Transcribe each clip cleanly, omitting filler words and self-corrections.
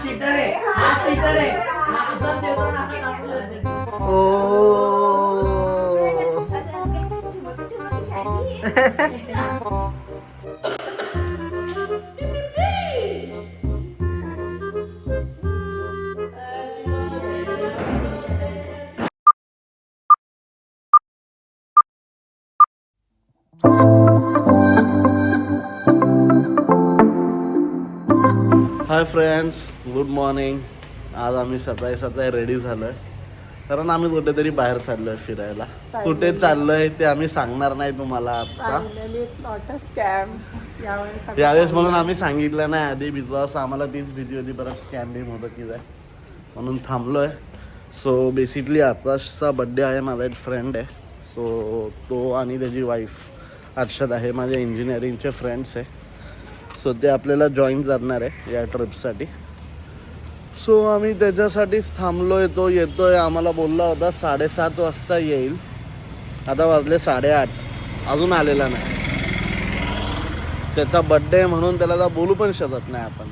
Cheater आहे, हा cheater आहे. हा असं देतो ना, असं टाकून हाय फ्रेंड्स, गुड मॉर्निंग. आज आम्ही सकाळी रेडी झालोय कारण आम्ही कुठेतरी बाहेर चाललोय फिरायला. कुठे चाललोय ते आम्ही सांगणार नाही तुम्हाला आता. यावेळेस म्हणून आम्ही सांगितलं नाही आधी, बिकॉज आम्हाला तीच भीती होती परत स्कॅम बिम होतं की काय, म्हणून थांबलोय. सो बेसिकली आकाशचा बड्डे आहे. माझा एक फ्रेंड आहे, सो तो आणि त्याची वाईफ अर्षद आहे, माझ्या इंजिनिअरिंगचे फ्रेंड्स आहे. सो ते आपल्याला जॉईन करणार आहे या ट्रिपसाठी. सो आम्ही त्याच्यासाठीच थांबलो आहे. तो येतो आहे, आम्हाला बोलला होता 7:30 वाजता येईल. आता वाजले 8:30, अजून आलेला नाही. त्याचा बड्डे आहे म्हणून त्याला आता बोलू पण शकत नाही आपण.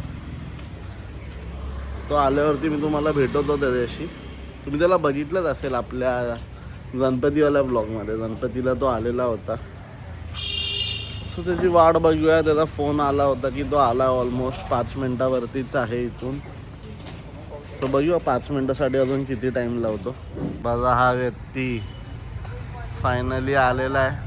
तो आल्यावरती मी तुम्हाला भेटवतो त्याच्याशी. तुम्ही त्याला बघितलंच असेल आपल्या गणपतीवाल्या ब्लॉगमध्ये. गणपतीला तो आलेला होता. सो त्याची वाट बघूया. त्याचा फोन आला होता की तो आला, ऑलमोस्ट 5 मिनटावरतीच आहे इथून. तो बघूया 5 मिनटासाठी अजून किती टाईम लावतो. बघा हा व्यक्ती फायनली आलेला आहे.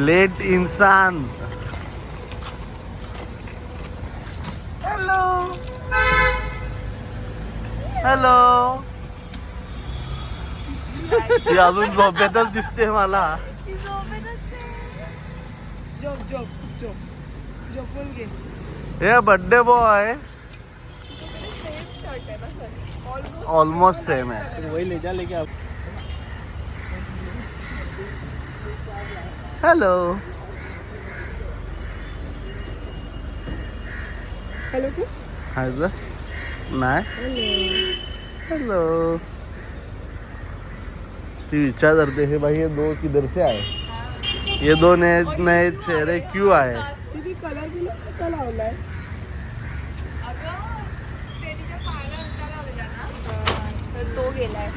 लेट इंसान. Hello hello. ती अजून झोपेतच दिसते मला. हे बर्थडे बॉय ऑलमोस्ट सेम आहे. वही ले जा लेके आप. Hello hello hi sir. नाही हेलो. ती विचार करते हे भाई ये दो किधर से आए. ये दो नए चेहरे क्यों आए. तिथे कलर बिलर कसा लावलाय. तो गेलाय.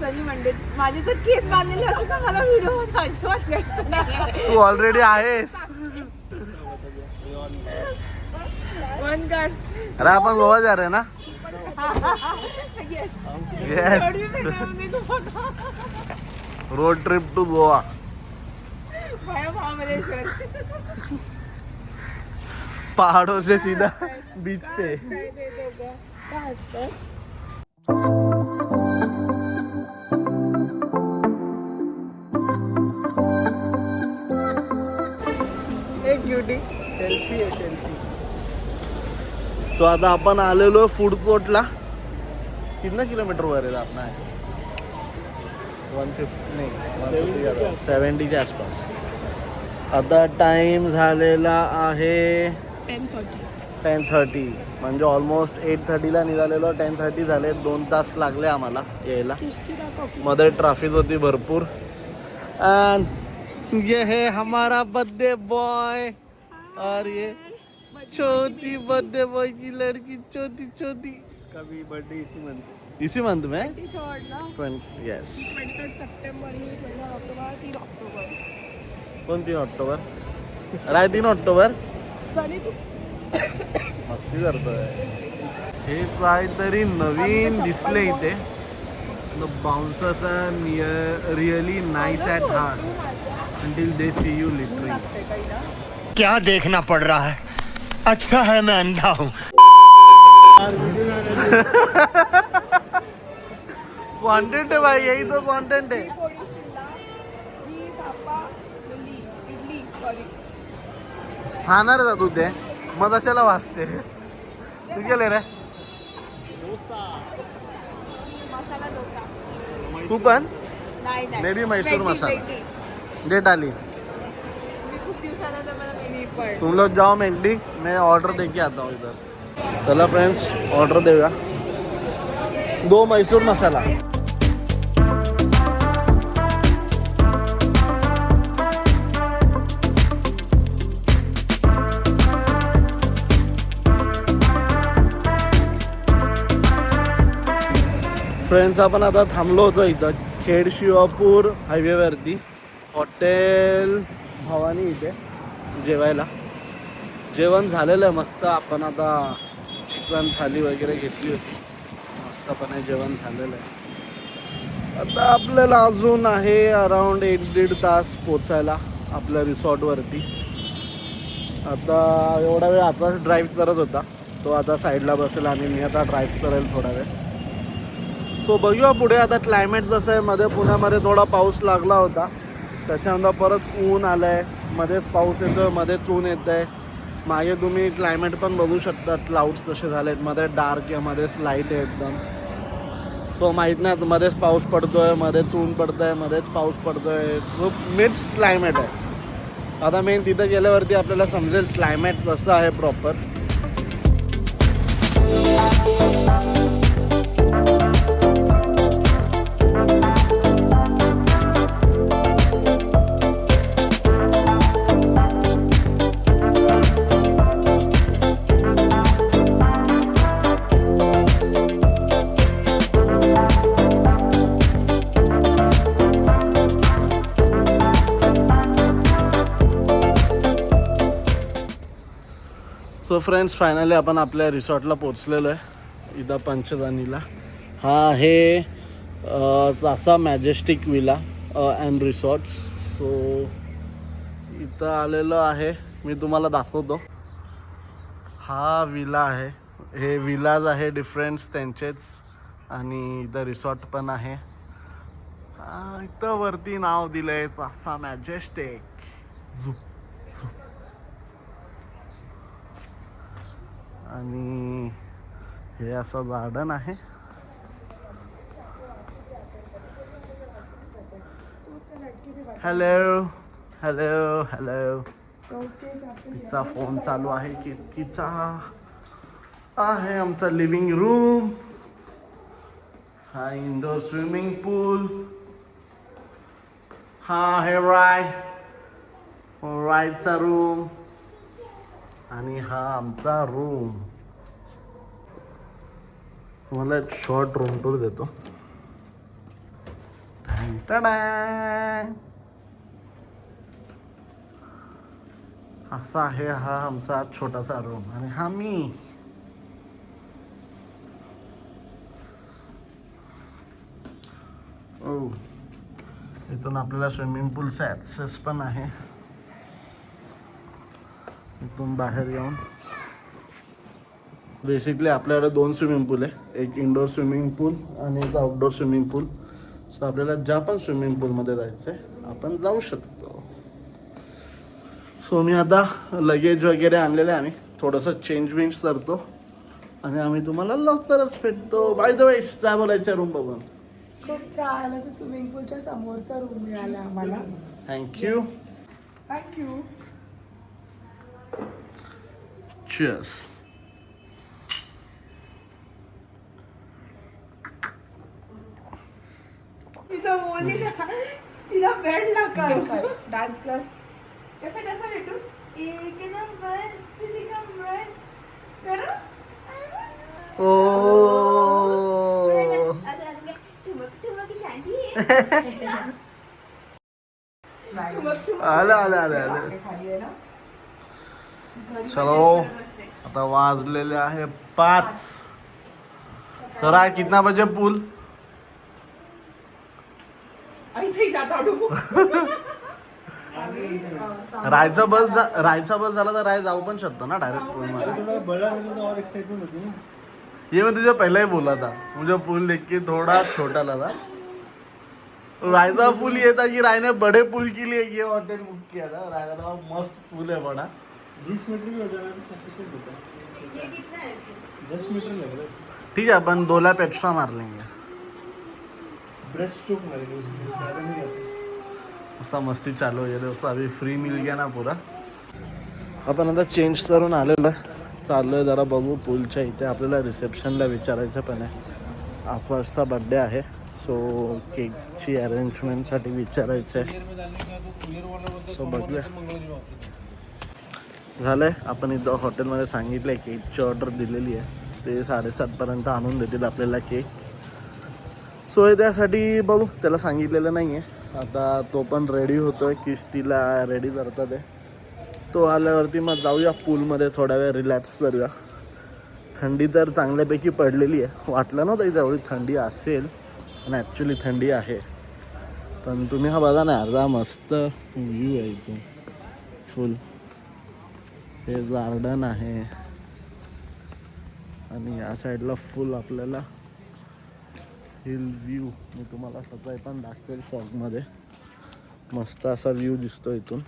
सनी म्हणते माझे तर केस बांधलेले असते तर मला व्हिडिओ अजिबात घ्यायचं नाही. तू ऑलरेडी आहेस. अरे आपण गोवा जा रहे ना. Road trip to Goa. पहाड़ों से सीधा बीच पे. एक ब्युटी सेल्फी आहे सेल्फी. सो आता आपण आलेलो फूड कोर्टला. कितना किलोमीटर वर आहे आपण. 150 नाही 70 च्या आसपास. आता टाइम झालेला आहे 10:30. म्हणजे ऑलमोस्ट 8:30ला निघालेलो. 10:30 झाले. 2 तास लागले आम्हाला यायला. मध्ये ट्रॅफिक होती भरपूर. एंड ये है हमारा बर्थडे बॉय. और ये छोटी बर्थडे बॉय की लड़की, छोटी छोटी. इसका भी बर्थडे इसी मंथ में 23rd यस. 23rd सप्टेंबर ही 23 ऑक्टोबर 3 ऑक्टोबर. कोण 3 ऑक्टोबर. राय 3 ऑक्टोबर. सनी तू मस्ती करतोय. हे काहीतरी नवीन दिसले इथे. Bouncers are really nice at heart until they see you literally. क्या देखना पड़ रहा है. अच्छा है मैं अंधा हूँ. कंटेंट है भाई, यही तो कंटेंट है. खाणार का तू ते. मग कशाला वाचते. तू गेले रे. तू पण मे बी मैसूर मसाला दे डाली. तुम लोग जाओ मेकडी, मैं ऑर्डर दे के आता हूँ इधर. चला फ्रेंड्स ऑर्डर देऊया. 2 मैसूर मसाला. फ्रेंड्स आपण आता थांबलो होतो इथं खेड शिवापूर हायवेवरती हॉटेल भवानी इथे जेवायला. जेवण झालेलं आहे मस्त. आपण आता चिकन थाली वगैरे घेतली होती. मस्तपणे जेवण झालेलं आहे. आता आपल्याला अजून आहे अराऊंड 1-1.5 तास पोचायला आपल्या रिसॉर्टवरती. आता एवढा वेळ आता ड्राईव्ह करत होता तो आता साईडला बसेल आणि मी आता ड्राईव्ह करेल थोडा वेळ. सो बघूया पुढे. आता क्लायमेट जसं आहे मध्ये पुण्यामध्ये थोडा पाऊस लागला होता त्याच्यानंतर परत ऊन आलं आहे. मध्येच पाऊस येतो मध्येच ऊन येतं आहे. मागे तुम्ही क्लायमेट पण बघू शकता क्लाउड्स जसे झालेत. मध्ये डार्क आहे मध्येच लाईट आहे एकदम. सो माहीत नाही मध्येच पाऊस पडतोय मध्येच ऊन पडतंय मध्येच पाऊस पडतोय. खूप मिक्स क्लायमेट आहे. आता मेन तिथं गेल्यावरती आपल्याला समजेल क्लायमेट कसं आहे प्रॉपर. सो फ्रेंड्स फायनली आपण आपल्या रिसॉर्टला पोचलेलो आहे इथं पंचदानीला. हा आहे तासा majestic villa and resorts. So इथं आलेलो आहे मी तुम्हाला दाखवतो. हा विला आहे. हे विलाज आहे डिफरंट त्यांचेच आणि इथं रिसॉर्ट पण आहे. इथं वरती नाव दिलं आहे तासा मॅजेस्टिक. आणि हे असं गार्डन आहे. Hello hello hello. तिचा फोन चालू आहे कितकीचा. आहे आमचा लिव्हिंग रूम. हा इंडोर स्विमिंग पूल. हा आहे राईडचा रूम आणि हा आमचा रूम. तुम्हाला एक शॉर्ट रूम टूर देतो. असा आहे हा आमचा छोटासा रूम आणि हा मी. इथून आपल्याला स्विमिंग पूलचा ॲक्सेस पण आहे. इथून बाहेर येऊन बेसिकली आपल्याकडे 2 स्विमिंग पूल आहे. एक इंडोर स्विमिंग पूल आणि एक आउटडोर स्विमिंग पूल. सो आपल्याला ज्या पण स्विमिंग पूलमध्ये जायचं आहे आपण जाऊ शकतो. सो मी आता लगेज वगैरे आणलेलं आहे. आम्ही थोडंसं चेंज करतो आणि आम्ही तुम्हाला लवकरच भेटतो. बाय द वे काय बोलायचं रूम बघून. खूप छान असं स्विमिंग पूलच्या समोरचा रूम मिळाला आम्हाला. थँक्यू. Cheers. तिला भेटला कर डान्स कर. कसं भेटू. एक नंबर तुझी कंबर कर. आलं. चलो आता वाजलेले आहे 5. सर कितना बजे पूल. रायचा बस झाला तर राय जाऊ पण शकतो ना डायरेक्ट पूल मध्ये. ये मैं तुझे पहले ही बोला था. मुझे पूल देख के थोड़ा छोटा लगा. रायचा पूल ये था कि राय ने बड़े पूल के लिए ये होटल बुक किया था. राय का मस्त पूल है बड़ा. 20 मीटर भी हो जाना तो सफिशिएंट होता है. ये कितना है. 10 मीटर लग रहा है. ठीक है अपन 2 लैप एक्स्ट्रा मार लेंगे. ब्रेस्ट स्ट्रोक मारेंगे उसमें ज़्यादा नहीं जाता. असा मस्ती चालू आहे. दोस्त अभी फ्री मिल गया ना पूरा. आपण आता चेंज करून आलेलो आहे. चाललो आहे जरा बघू पूलच्या इथे. आपल्याला रिसेप्शनला विचारायचं पण आहे. आकाशचा बड्डे आहे सो केकची अरेंजमेंटसाठी विचारायचं आहे. सो बघूया. झालं आहे. आपण इथं हॉटेलमध्ये सांगितलं आहे केकची ऑर्डर दिलेली आहे. ते 7:30 पर्यंत आणून देतील आपल्याला केक. सो हे त्यासाठी बघू, त्याला सांगितलेलं नाही आहे. आता तो पण रेडी होतो आहे, किश्तीला रेडी करतात आहे. तो आल्यावरती मग जाऊया पूलमध्ये थोडा वेळ रिलॅक्स करूया. थंडी तर चांगल्यापैकी पडलेली आहे. वाटलं नव्हतं इथे एवढी थंडी असेल, पण ॲक्च्युली थंडी आहे. पण तुम्ही हा बघा ना, अर्धा मस्त व्ह्यू आहे इथून फुल. हे गार्डन आहे आणि या साईडला फुल आपल्याला हिल व्ह्यू. मी तुम्हाला सकाळी पण दाखवेल फॉगमध्ये. मस्त असा व्ह्यू दिसतो इथून.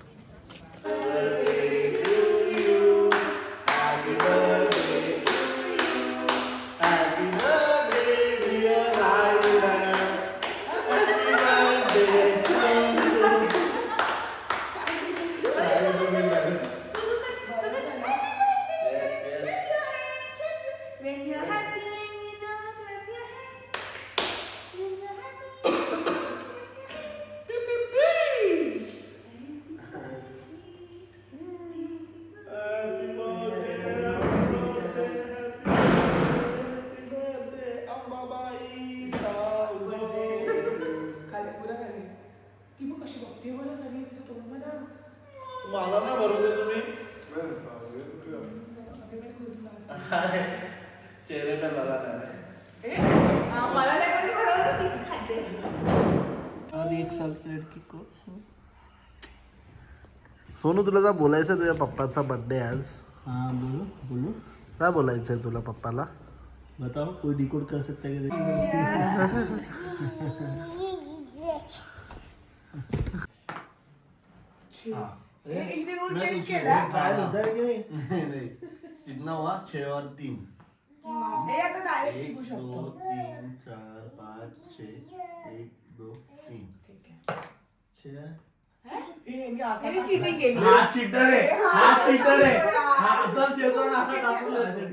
मला ना भरू दे तुम्ही. चेहरे पे लगा मला नाही बरोबर पीस खाते. आणि एक साल लडकी को. सोनू, तुला काय बोलायचं? तुझ्या पप्पाचा बर्थडे आज. हाँ बोलो बोलो. काय बोलायचंय तुला पप्पाला? बताओ, कोई डिकोड कर सकता है क्या? हिने रूल चेंज केला. काय होता है की नहीं? नाही, इतना हुआ 6 और 3. हे आता डायरेक्ट 1 निघू 2 शकतो. 3 4 5 6 1 2 3. ठीक आहे. छह. हिने चिटिंग केली. हा चीटर आहे, हा चीटर आहे. हा असंच येतो ना, असं टाकून देतो.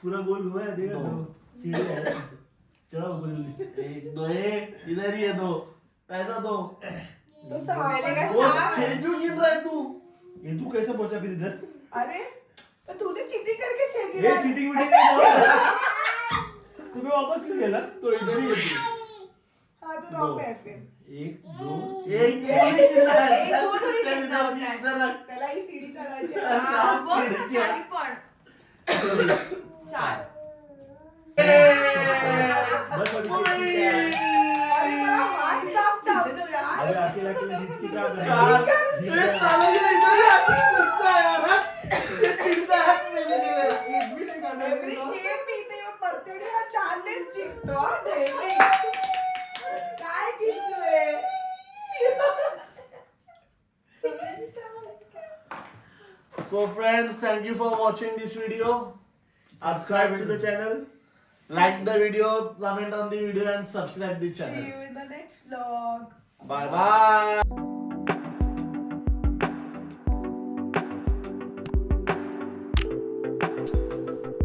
पूरा गोल घुमाया देगा दो. तो सीढ़ी है. चलो जल्दी. 1 2 1 इधर ही है 2. पैसा 2. तो पहले काय वो सहा. 6 क्यों गिन रहा है तू? ये तू कैसे पहुंचा फिर इधर? अरे पण तूने चिटिंग करके चेक ये केला. चीटिंग वीटिंग नहीं हुआ. तुम्हें वापस क्यों गेला? तो इधर ही है तू. हा तू रॉक आहे फिर. 1 2 एक थोड़ी गिना है. एक दो थोड़ी इधर गिनना होता है. इधर रख. त्याला ही सीडी चढायची. हा, बघ ना खिडकी आहे. खाली पण. 4. बस अभी अरे मला हात साफ चावतो यार. अरे अकेला क्यों जिसकी क्या चार. ये साले ये इधर ही आके चिढ़ता है यार. हट. ये चिढ़ता है. हट. मैंने नहीं गया. एक भी नहीं करना है. एव्हरी गेम मी इथे येऊन मरते आणि हा 4नेच जिंकतो. हा नेहमी. काय किष्टू आहे. So friends, thank you for watching this video. subscribe to the channel. Like the video, comment on the video and subscribe the See channel. you in the next vlog. Bye bye.